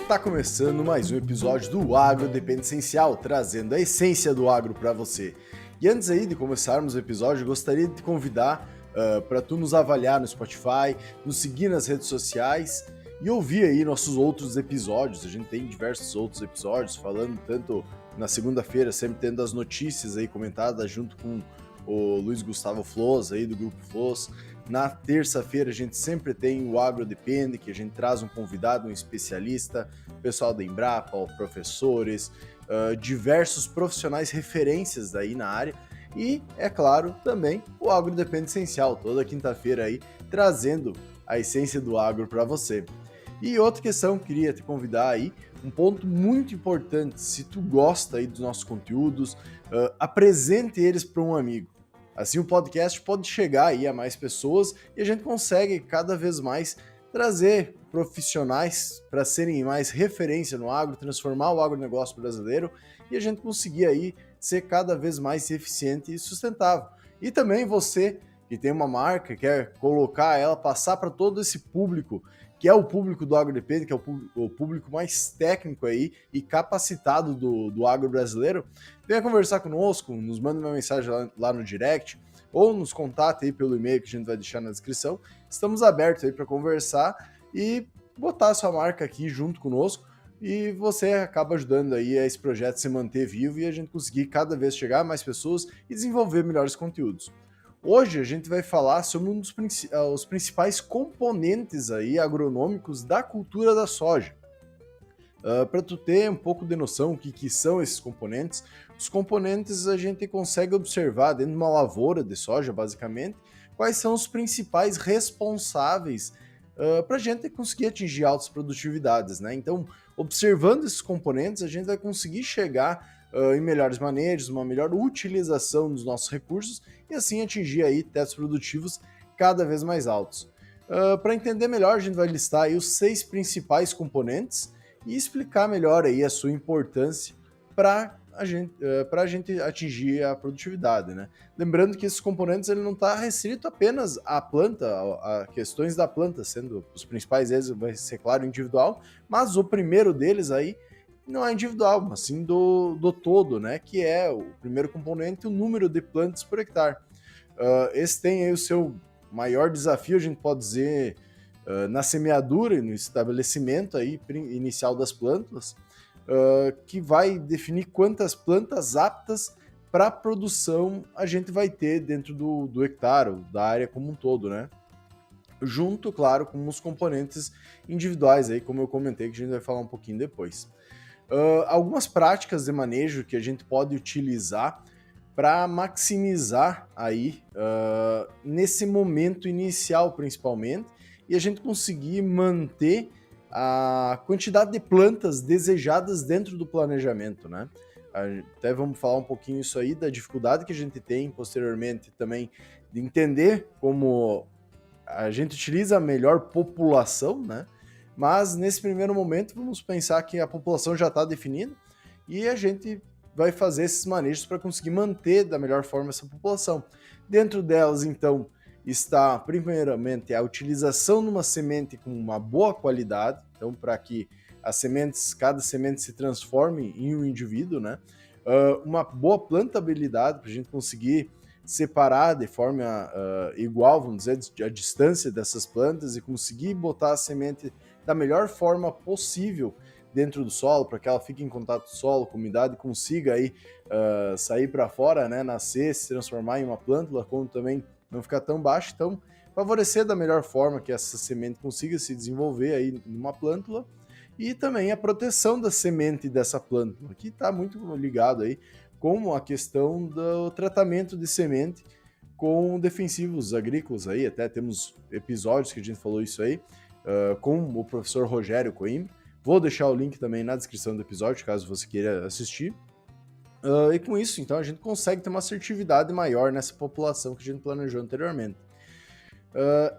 Tá começando mais um episódio do Agro Depende Essencial, trazendo a essência do agro para você. E antes aí de começarmos o episódio, eu gostaria de te convidar para tu nos avaliar no Spotify, nos seguir nas redes sociais e ouvir aí nossos outros episódios. A gente tem diversos outros episódios falando tanto na segunda-feira, sempre tendo as notícias aí comentadas junto com o Luiz Gustavo Floss aí do Grupo Floss. Na terça-feira a gente sempre tem o Agro Depende, que a gente traz um convidado, um especialista, pessoal da Embrapa, professores, diversos profissionais referências daí na área. E, é claro, também o Agro Depende Essencial, toda quinta-feira aí, trazendo a essência do agro para você. E outra questão, queria te convidar aí, um ponto muito importante, se tu gosta aí dos nossos conteúdos, apresente eles para um amigo. Assim o podcast pode chegar aí a mais pessoas e a gente consegue cada vez mais trazer profissionais para serem mais referência no agro, transformar o agronegócio brasileiro e a gente conseguir aí ser cada vez mais eficiente e sustentável. E também você que tem uma marca, quer colocar ela, passar para todo esse público, que é o público do AgroDepende, que é o público mais técnico aí e capacitado do agro brasileiro, venha conversar conosco, nos manda uma mensagem lá no direct, ou nos contate aí pelo e-mail que a gente vai deixar na descrição. Estamos abertos aí para conversar e botar a sua marca aqui junto conosco, e você acaba ajudando aí a esse projeto se manter vivo e a gente conseguir cada vez chegar a mais pessoas e desenvolver melhores conteúdos. Hoje a gente vai falar sobre um dos os principais componentes aí agronômicos da cultura da soja. Para tu ter um pouco de noção do que são esses componentes, os componentes a gente consegue observar dentro de uma lavoura de soja, basicamente, quais são os principais responsáveis para a gente conseguir atingir altas produtividades, né? Então, observando esses componentes, a gente vai conseguir chegar em melhores manejos, uma melhor utilização dos nossos recursos e assim atingir aí tetos produtivos cada vez mais altos. Para entender melhor, a gente vai listar aí os 6 principais componentes e explicar melhor aí a sua importância para a gente atingir a produtividade, né? Lembrando que esses componentes ele não está restrito apenas à planta, a questões da planta, sendo os principais deles, vai ser claro, individual, mas o primeiro deles aí não é individual, mas sim do todo, né? Que é o primeiro componente, o número de plantas por hectare. Esse tem aí o seu maior desafio, a gente pode dizer, na semeadura e no estabelecimento aí, inicial das plantas, que vai definir quantas plantas aptas para produção a gente vai ter dentro do hectare, da área como um todo, né? Junto, claro, com os componentes individuais aí, como eu comentei, que a gente vai falar um pouquinho depois. Algumas práticas de manejo que a gente pode utilizar para maximizar aí nesse momento inicial, principalmente, e a gente conseguir manter a quantidade de plantas desejadas dentro do planejamento, né? Até vamos falar um pouquinho isso aí, da dificuldade que a gente tem posteriormente também de entender como a gente utiliza a melhor população, né? Mas nesse primeiro momento vamos pensar que a população já está definida e a gente vai fazer esses manejos para conseguir manter da melhor forma essa população. Dentro delas, então, está primeiramente a utilização de uma semente com uma boa qualidade, então para que cada semente se transforme em um indivíduo, né? Uma boa plantabilidade para a gente conseguir separar de forma igual, vamos dizer, a distância dessas plantas e conseguir botar a semente da melhor forma possível dentro do solo, para que ela fique em contato com o solo, com umidade, e consiga aí sair para fora, né, nascer, se transformar em uma plântula, como também não ficar tão baixo. Então, favorecer da melhor forma que essa semente consiga se desenvolver aí numa plântula, e também a proteção da semente dessa plântula, que está muito ligado aí com a questão do tratamento de semente com defensivos agrícolas aí, até temos episódios que a gente falou isso aí, com o professor Rogério Coimbra. Vou deixar o link também na descrição do episódio, caso você queira assistir. E com isso, então, a gente consegue ter uma assertividade maior nessa população que a gente planejou anteriormente.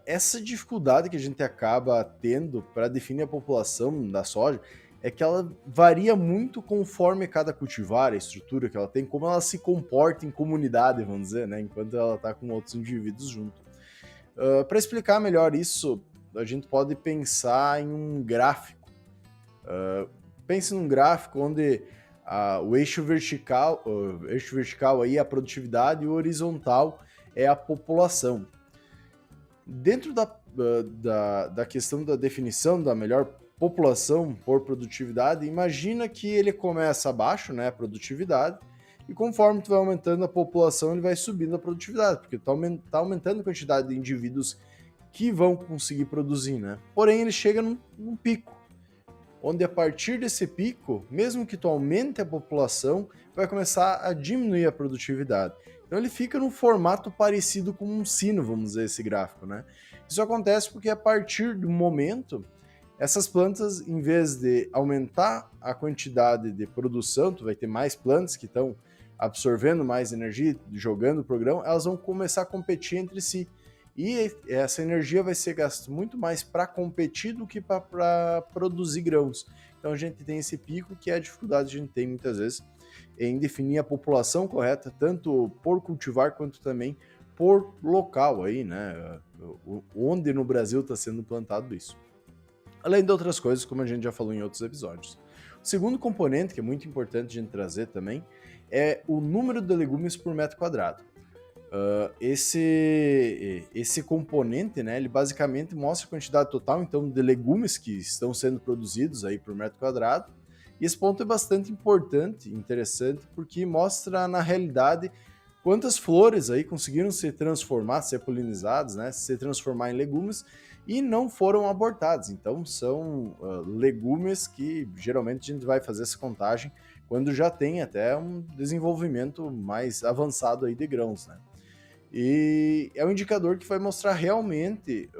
Essa dificuldade que a gente acaba tendo para definir a população da soja é que ela varia muito conforme cada cultivar, a estrutura que ela tem, como ela se comporta em comunidade, vamos dizer, né, enquanto ela está com outros indivíduos junto. Para explicar melhor isso, a gente pode pensar em um gráfico. Pense num gráfico onde o eixo vertical aí é a produtividade e o horizontal é a população. Dentro da questão da definição da melhor população por produtividade, imagina que ele começa abaixo, né, a produtividade, e conforme tu vai aumentando a população, ele vai subindo a produtividade, porque tá aumentando a quantidade de indivíduos que vão conseguir produzir, né? Porém, ele chega num pico, onde a partir desse pico, mesmo que tu aumente a população, vai começar a diminuir a produtividade. Então ele fica num formato parecido com um sino, vamos dizer, esse gráfico, né? Isso acontece porque a partir do momento, essas plantas, em vez de aumentar a quantidade de produção, tu vai ter mais plantas que estão absorvendo mais energia, jogando o programa, elas vão começar a competir entre si. E essa energia vai ser gasta muito mais para competir do que para produzir grãos. Então a gente tem esse pico que é a dificuldade que a gente tem muitas vezes em definir a população correta, tanto por cultivar quanto também por local aí, né? Onde no Brasil está sendo plantado isso. Além de outras coisas, como a gente já falou em outros episódios. O segundo componente, que é muito importante a gente trazer também, é o número de legumes por metro quadrado. Esse componente, né, ele basicamente mostra a quantidade total, então, de legumes que estão sendo produzidos aí por metro quadrado. E esse ponto é bastante importante, interessante, porque mostra, na realidade, quantas flores aí conseguiram se transformar, ser polinizadas, né, se transformar em legumes e não foram abortados. Então, são legumes que geralmente a gente vai fazer essa contagem quando já tem até um desenvolvimento mais avançado aí de grãos, né? E é um indicador que vai mostrar realmente,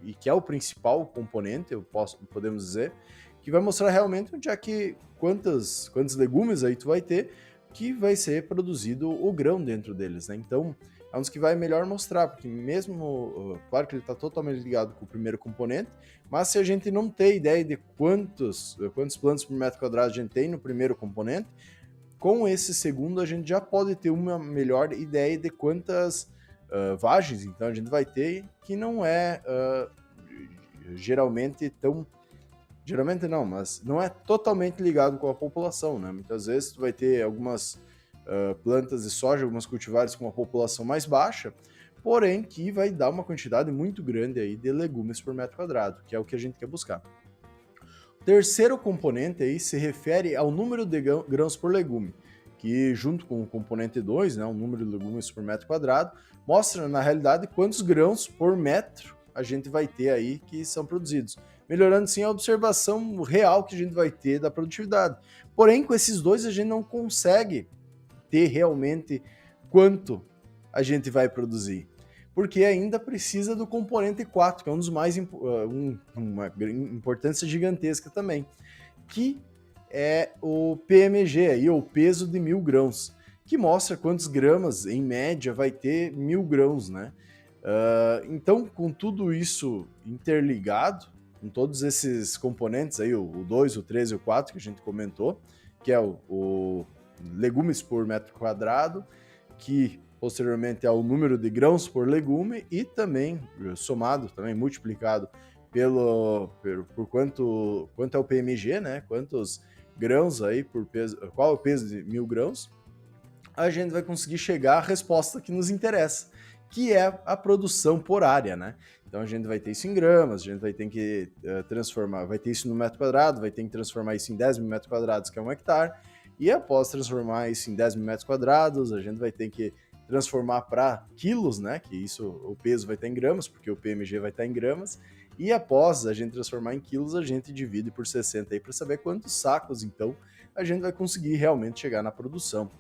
e que é o principal componente, podemos dizer, que vai mostrar realmente onde é que, quantos legumes aí tu vai ter, que vai ser produzido o grão dentro deles, né? Então, é um dos que vai melhor mostrar, porque mesmo, claro que ele está totalmente ligado com o primeiro componente, mas se a gente não tem ideia de quantos plantas por metro quadrado a gente tem no primeiro componente, com esse segundo a gente já pode ter uma melhor ideia de quantas vagens, então a gente vai ter, que não é geralmente não, mas não é totalmente ligado com a população, né? Muitas vezes tu vai ter algumas plantas de soja, algumas cultivares com uma população mais baixa, porém que vai dar uma quantidade muito grande aí de legumes por metro quadrado, que é o que a gente quer buscar. O terceiro componente aí se refere ao número de grãos por legume, que junto com o componente 2, né, o número de legumes por metro quadrado, mostra na realidade quantos grãos por metro a gente vai ter aí que são produzidos, melhorando sim a observação real que a gente vai ter da produtividade. Porém, com esses dois a gente não consegue ter realmente quanto a gente vai produzir, porque ainda precisa do componente 4, que é um dos mais uma importância gigantesca também, que é o PMG, aí, o peso de 1.000 grãos, que mostra quantos gramas, em média, vai ter 1.000 grãos, né? Então, com tudo isso interligado, com todos esses componentes aí, o 2, o 3 e o 4 que a gente comentou, que é o legumes por metro quadrado, que posteriormente é o número de grãos por legume e também somado, também multiplicado por quanto é o PMG, né? Quantos grãos aí por peso, qual é o peso de 1.000 grãos, a gente vai conseguir chegar à resposta que nos interessa, que é a produção por área, né? Então a gente vai ter isso em gramas, a gente vai ter que transformar, vai ter isso no metro quadrado, vai ter que transformar isso em 10 mil metros quadrados, que é 1 hectare, e após transformar isso em 10 mil metros quadrados, a gente vai ter que transformar para quilos, né? Que isso, o peso vai estar em gramas, porque o PMG vai estar em gramas, e após a gente transformar em quilos, a gente divide por 60 aí para saber quantos sacos, então, a gente vai conseguir realmente chegar na produção.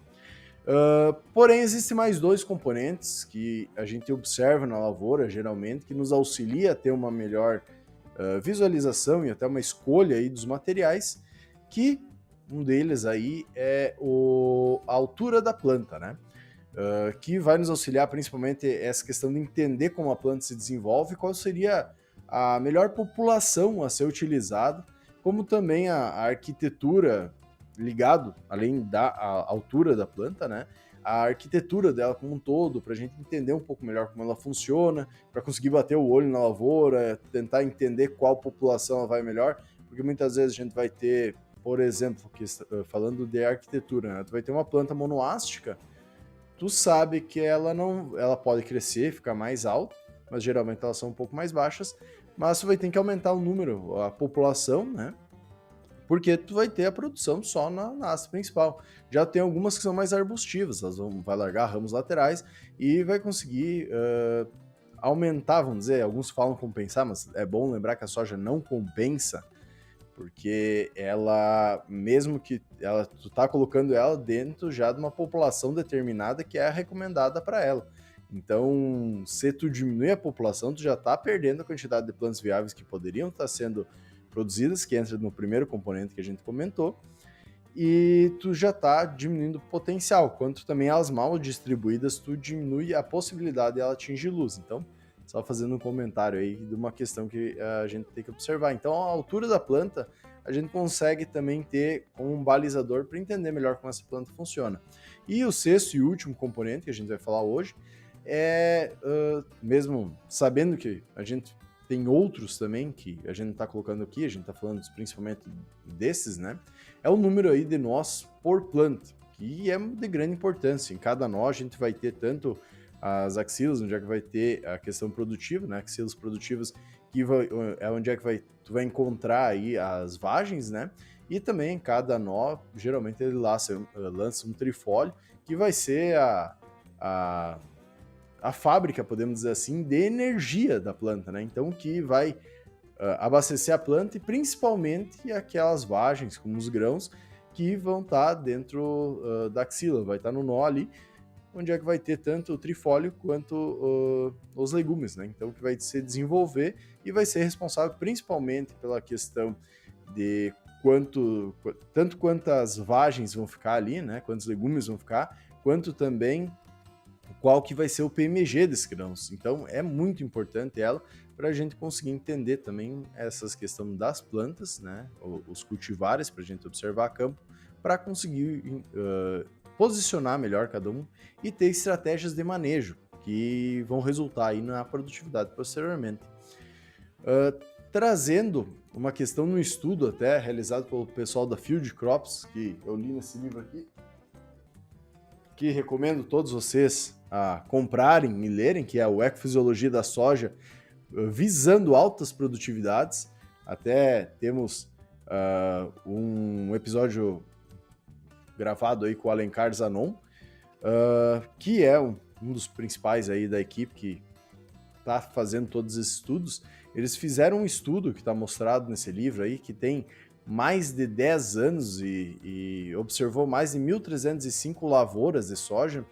Porém, existem mais dois componentes que a gente observa na lavoura, geralmente, que nos auxilia a ter uma melhor visualização e até uma escolha aí dos materiais, que um deles aí é a altura da planta, né? Que vai nos auxiliar principalmente essa questão de entender como a planta se desenvolve e qual seria a melhor população a ser utilizada, como também a arquitetura ligado, além da altura da planta, né? A arquitetura dela como um todo, para a gente entender um pouco melhor como ela funciona, para conseguir bater o olho na lavoura, tentar entender qual população ela vai melhor, porque muitas vezes a gente vai ter, por exemplo, falando de arquitetura, né? Tu vai ter uma planta monoástica, tu sabe que ela pode crescer, ficar mais alta, mas geralmente elas são um pouco mais baixas, mas tu vai ter que aumentar o número, a população, né? Porque tu vai ter a produção só na haste principal. Já tem algumas que são mais arbustivas, vai largar ramos laterais e vai conseguir aumentar, vamos dizer, alguns falam compensar, mas é bom lembrar que a soja não compensa, porque ela, mesmo que tu tá colocando ela dentro já de uma população determinada que é a recomendada para ela. Então, se tu diminuir a população, tu já tá perdendo a quantidade de plantas viáveis que poderiam estar sendo produzidas, que entra no primeiro componente que a gente comentou, e tu já está diminuindo o potencial, quanto também as mal distribuídas, tu diminui a possibilidade de ela atingir luz. Então, só fazendo um comentário aí de uma questão que a gente tem que observar. Então, a altura da planta, a gente consegue também ter como um balizador para entender melhor como essa planta funciona. E o sexto e último componente que a gente vai falar hoje é, mesmo sabendo que a gente tem outros também que a gente não está colocando aqui, a gente está falando principalmente desses, né? É o número aí de nós por planta, que é de grande importância. Em cada nó a gente vai ter tanto as axilas, onde é que vai ter a questão produtiva, né? Axilas produtivas, que é onde é que tu vai encontrar aí as vagens, né? E também cada nó, geralmente ele lança um trifólio, que vai ser a fábrica, podemos dizer assim, de energia da planta, né? Então, que vai abastecer a planta e principalmente aquelas vagens, como os grãos, que vão estar dentro da axila, vai estar no nó ali, onde é que vai ter tanto o trifólio quanto os legumes, né? Então, que vai se desenvolver e vai ser responsável principalmente pela questão de tanto quantas vagens vão ficar ali, né? Quantos legumes vão ficar, quanto também qual que vai ser o PMG desses grãos. Então, é muito importante ela para a gente conseguir entender também essas questões das plantas, né, os cultivares, para a gente observar a campo, para conseguir posicionar melhor cada um e ter estratégias de manejo que vão resultar aí na produtividade posteriormente. Trazendo uma questão no estudo até realizado pelo pessoal da Field Crops, que eu li nesse livro aqui, que recomendo todos vocês a comprarem e lerem, que é o Ecofisiologia da Soja, visando altas produtividades. Até temos um episódio gravado aí com o Alencar Zanon, que é um dos principais aí da equipe que está fazendo todos esses estudos. Eles fizeram um estudo que está mostrado nesse livro aí, que tem mais de 10 anos e observou mais de 1.305 lavouras de soja,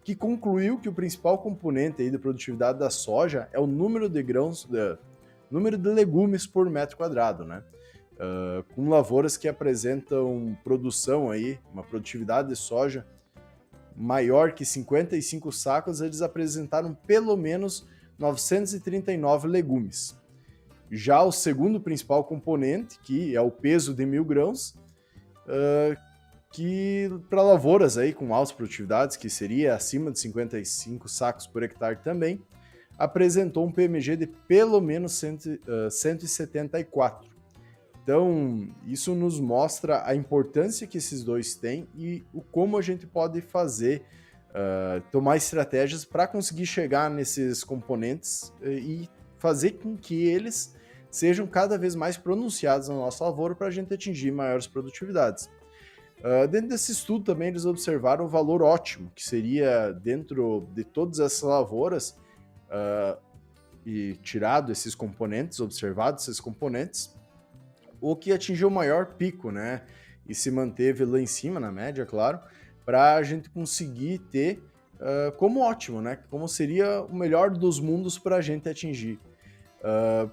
que concluiu que o principal componente aí da produtividade da soja é o número de grãos, número de legumes por metro quadrado, né? Com lavouras que apresentam produção aí, uma produtividade de soja maior que 55 sacos, eles apresentaram pelo menos 939 legumes. Já o segundo principal componente, que é o peso de 1.000 grãos, que para lavouras aí com altas produtividades, que seria acima de 55 sacos por hectare também, apresentou um PMG de pelo menos 174. Então, isso nos mostra a importância que esses dois têm e o como a gente pode fazer, tomar estratégias para conseguir chegar nesses componentes e fazer com que eles sejam cada vez mais pronunciados na nossa lavoura para a gente atingir maiores produtividades. Dentro desse estudo também eles observaram o valor ótimo, que seria dentro de todas essas lavouras, e tirado esses componentes, observados esses componentes, o que atingiu o maior pico, né? E se manteve lá em cima, na média, claro, para a gente conseguir ter como ótimo, né? Como seria o melhor dos mundos para a gente atingir.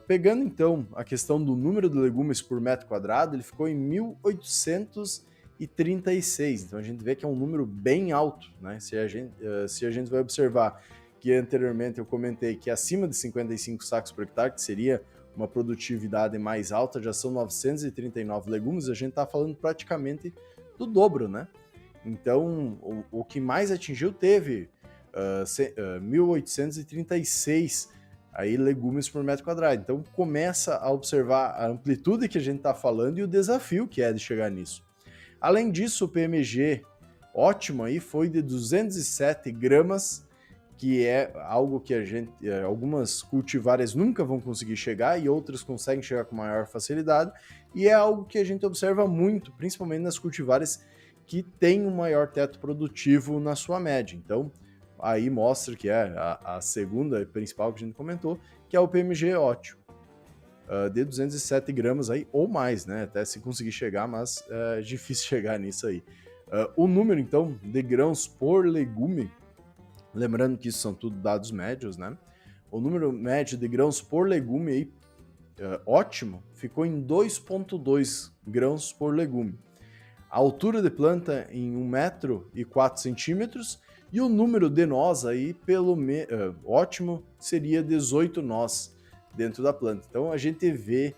Pegando então a questão do número de legumes por metro quadrado, ele ficou em 1.836. Então a gente vê que é um número bem alto, né? Se a gente vai observar que anteriormente eu comentei que acima de 55 sacos por hectare, que seria uma produtividade mais alta, já são 939 legumes, a gente está falando praticamente do dobro, né? Então, o que mais atingiu teve 1.836 aí legumes por metro quadrado. Então começa a observar a amplitude que a gente está falando e o desafio que é de chegar nisso. Além disso, o PMG ótimo aí foi de 207 gramas, que é algo que algumas cultivares nunca vão conseguir chegar e outras conseguem chegar com maior facilidade, e é algo que a gente observa muito, principalmente nas cultivares que têm um maior teto produtivo na sua média. Então, aí mostra que é a segunda principal que a gente comentou, que é o PMG ótimo. De 207 gramas aí, ou mais, né? Até se conseguir chegar, mas é difícil chegar nisso aí. O número, então, de grãos por legume, lembrando que isso são tudo dados médios, né? O número médio de grãos por legume aí, ótimo, ficou em 2,2 grãos por legume. A altura de planta em 1,04 metro e o número de nós aí, ótimo, seria 18 nós dentro da planta. Então a gente vê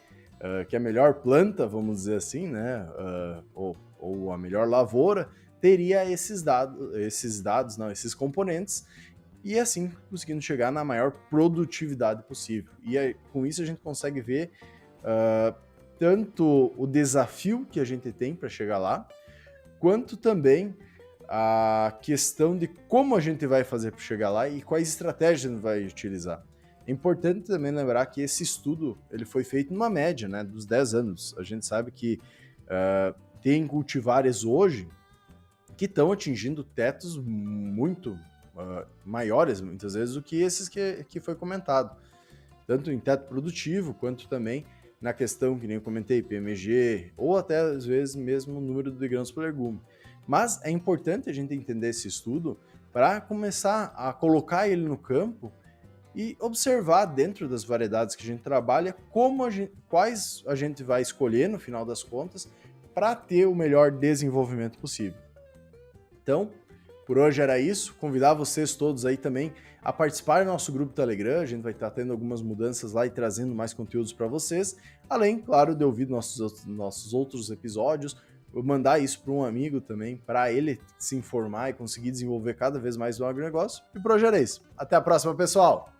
que a melhor planta, vamos dizer assim, né, ou a melhor lavoura, teria esses componentes, e assim conseguindo chegar na maior produtividade possível. E aí, com isso a gente consegue ver tanto o desafio que a gente tem para chegar lá, quanto também a questão de como a gente vai fazer para chegar lá e quais estratégias a gente vai utilizar. É importante também lembrar que esse estudo ele foi feito numa média, né, dos 10 anos. A gente sabe que tem cultivares hoje que estão atingindo tetos muito maiores, muitas vezes, do que esses que foi comentado. Tanto em teto produtivo, quanto também na questão, que nem eu comentei, PMG, ou até às vezes mesmo o número de grãos por legume. Mas é importante a gente entender esse estudo para começar a colocar ele no campo e observar dentro das variedades que a gente trabalha quais a gente vai escolher no final das contas para ter o melhor desenvolvimento possível. Então, por hoje era isso. Convidar vocês todos aí também a participar do nosso grupo Telegram. A gente vai estar tendo algumas mudanças lá e trazendo mais conteúdos para vocês. Além, claro, de ouvir nossos outros episódios, mandar isso para um amigo também, para ele se informar e conseguir desenvolver cada vez mais o agronegócio. E por hoje era isso. Até a próxima, pessoal!